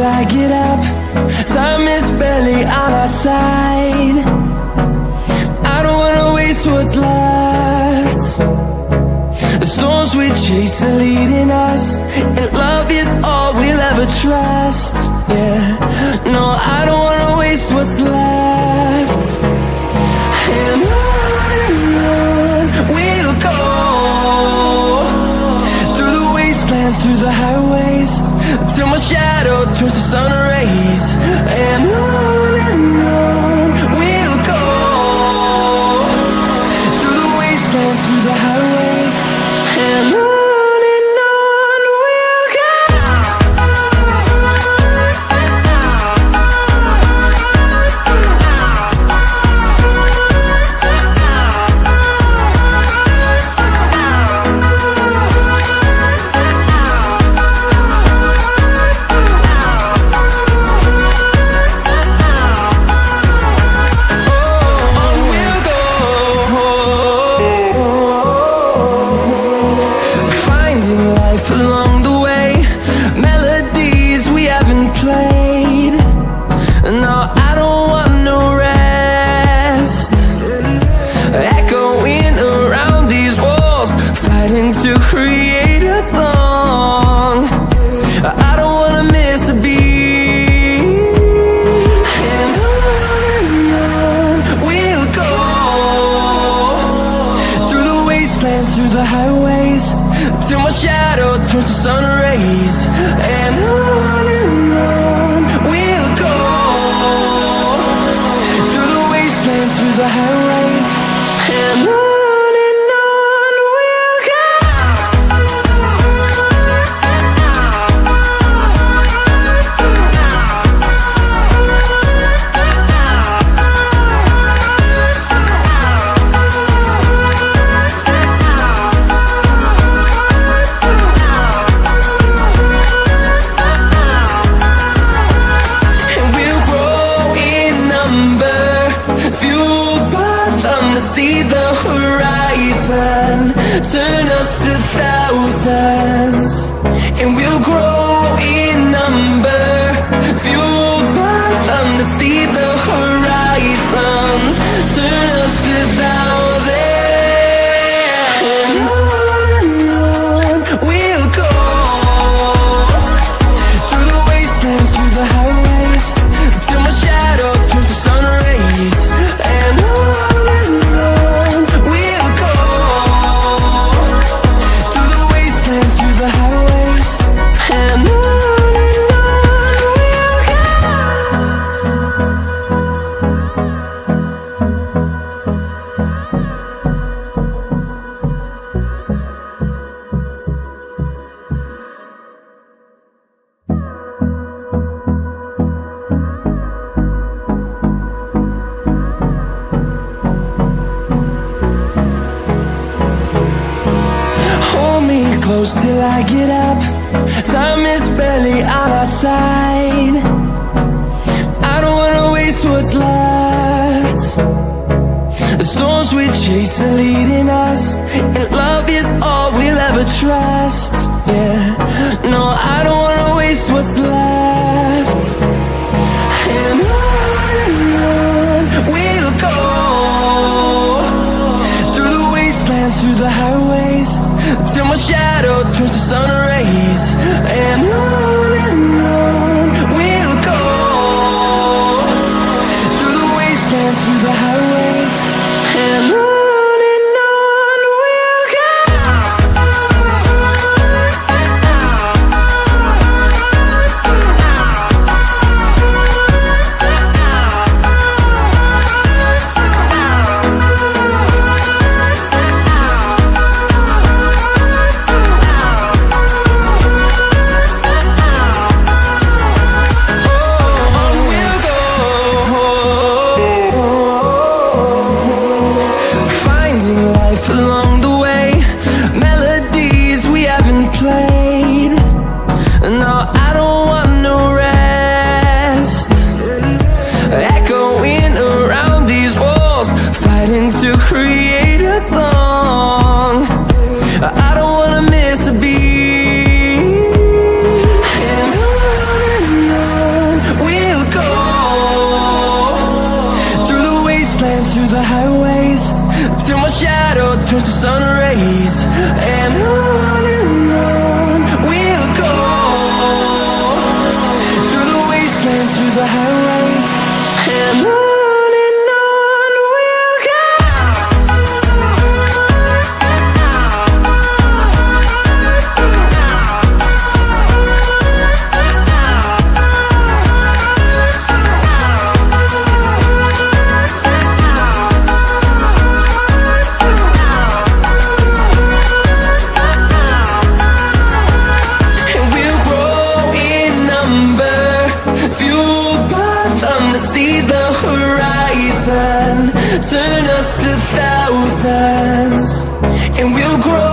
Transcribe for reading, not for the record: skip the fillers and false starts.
till I get up. Time is barely on our side. I don't wanna waste what's left. The storms we chase are leading us, and love is all we'll ever trust. Yeah, no, I don't wanna waste what's left. And on we'll go, through the wastelands, through the highways, till my shadow turns to sun rays. And on we'll go, through the wastelands, through the highways, and on we'll go. Along the way, melodies we haven't played. No, I don't want no rest. Echoing around these walls, fighting to create a song. I don't wanna miss a beat. And on we'll go, through the wastelands, through the highways, till my shadow turns to sun rays. And on we'll go, through the wastelands, through the highways, and on we'll go. Fueled by them to see the horizon, turn us to thousands, and we'll grow in number. Fueled by them to see the horizon, turn us to thousands, and on we'll go, through the wastelands, through the highways, till my shadow turns to sun rays. And on we'll go, through the wastelands, through the highways, and on we'll go. Hold me close till I get up. Time is barely on our side. I don't wanna waste what's left. The storms we chase are leading us, and love is all we'll ever trust. Yeah, no, I don't wanna waste what's left. And on we'll go, through the wastelands, through the highways, till my shadow turns to sun rays. And on we'll go, through the wastelands, through the highways, and on we'll go. towards the sun rays, and on we'll go, through the wastelands, through the highways, and on we'll go. See the horizon, turn us to thousands, and we'll grow.